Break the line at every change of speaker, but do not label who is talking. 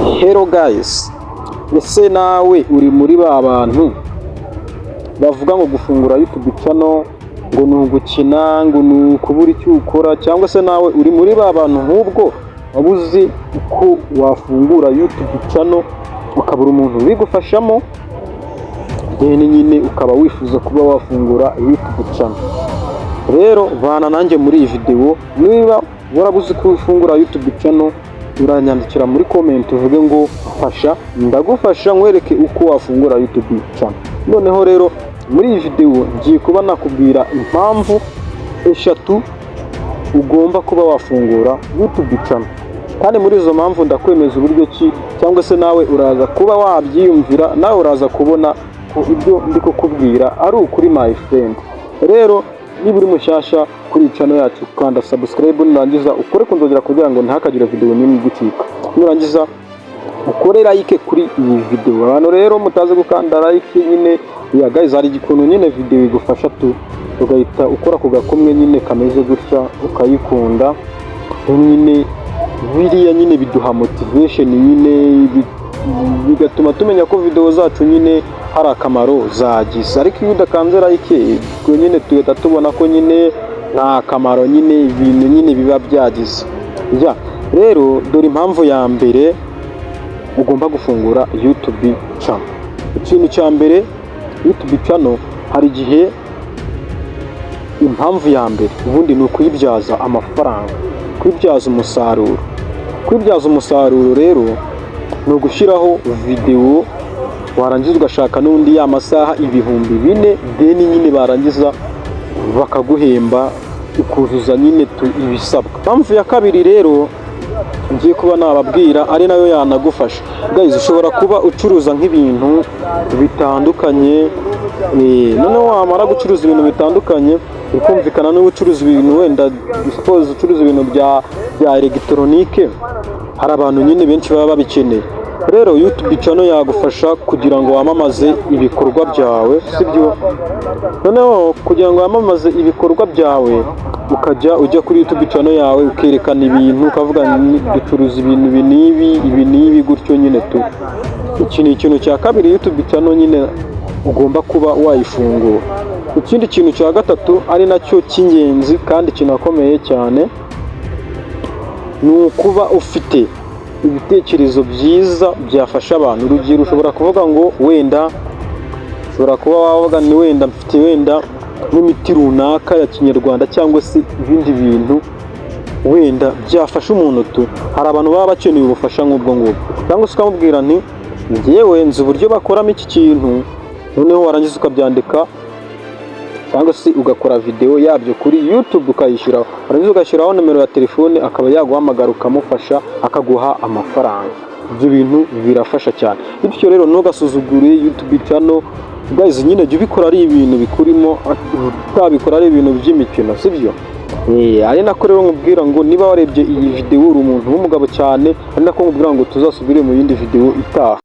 Hello guys, ese nawe uri muri ba bantu bavuga ngo gufungura YouTube channel ngo ni ugukina, ngo ni ukubura icyo ukora, cyangwa se nawe uri muri ba bantu nk'ubwo wabuze uko wafungura YouTube channel ukabura umuntu ubigufashamo, nyine ukaba wifuza kuba wafungura YouTube channel. Rero bana nanjye muri iyi video, niba warabuze ko ufungura YouTube channel uranyandikira muri comment uvuge ngo fasha, ndagufasha nkwereke uko wafungura YouTube channel. Noneho rero muri iyi video ngiye kuba nakubwira impamvu eshatu ugomba kuba wafungura YouTube channel, kandi muri izo mpamvu ndakwemeza uburyo ki, cyangwa se nawe uraza kuba wabyiyumvira, nawe uraza kubona ko ibyo ndi kukubwira ari ukuri my friend. Rero niba uri mushyashya kuri channel yacu, kanda subscribe, nurangiza ukore kunzogera kugira ngo ntihakagire video n'imwe gucika, nurangiza ukore like kuri iyi video. Abantu rero mutaze gukanda like nyine ya guys, hari igikuntu nyine video igufasha ugahita ukora ku gakomwe nyine kameze gutya ukayikunda, nyine biriya nyine biduha motivation nyine, bigatuma tumenya ko video zacu nyine hari akamaro zagize. Ariko iyo udakanze like nyine tuhita tubona ko nyine nta kamaro nyine ibintu nyine biba byagize. Rero dore impamvu ya mbere ugomba gufungura YouTube channel. Ikintu cya mbere, YouTube channel hari igihe impamvu ya mbere ubundi ni ukuyibyaza amafaranga, kuyibyaza umusaruro. Kwibyaza umusaruro rero ni ugushyiraho video warangiza ugashaka n'undi y'amasaha 4,000, then nyine barangiza bakaguhemba ukuzuza nyine ibisabwa. Impamvu ya kabiri rero ngiye kuba nababwira ari nayo yanagufasha guys, ushobora kuba ucuruza nk'ibintu bitandukanye, noneho wamara gucuruza ibintu bitandukanye ukumvikana n'ubucuruza ibintu, wenda suppose ucuruza ibintu bya electronique, hari abantu nyine benshi baba babikeneye. Rero YouTube channel yagufasha kugira ngo wamamaze ibikorwa byawe, sibyo? Noneho kugira ngo wamamaze ibikorwa byawe ujya kuri YouTube channel yawe ukerekana ibintu, ukavuga ducuruza ibintu ibi n'ibi gutyo nyine iki ni ikintu cya kabiri YouTube channel nyine ugomba kuba wayifungura. Ikindi kintu cya gatatu ari nacyo cy'ingenzi kandi kinakomeye cyane, ni ukuba ufite ibitekerezo byiza byafasha abantu. Urugero, ushobora kuvuga ngo wenda ushobora kuba wavuga ni wenda mfite wenda n'imiti runaka ya kinyarwanda cyangwa se ibindi bintu wenda byafasha umuntu. Hari abantu baba bakeneye ubufasha nk'ubwo ngubwo, cyangwa se ukamubwira nti ngewe nzi uburyo bakoramo iki kintu, noneho warangiza ukabyandika cyangwa se ugakora video yabyo kuri YouTube ukayishyiraho, warangiza ugashyiraho nimero ya telefone, akaba yaguhamagara ukamufasha akaguha amafaranga. Ibyo bintu birafasha cyane. Bityo rero ntugasuzugure YouTube channel guys, nyine jya ubikora ari ibintu bikurimo, utabikora ari ibintu by'imikino, sibyo? Ari nako rero nkubwira ngo niba warebye iyi video uri umuntu w'umugabo cyane, ari nako nkubwira ngo tuzasubire mu yindi video itaha.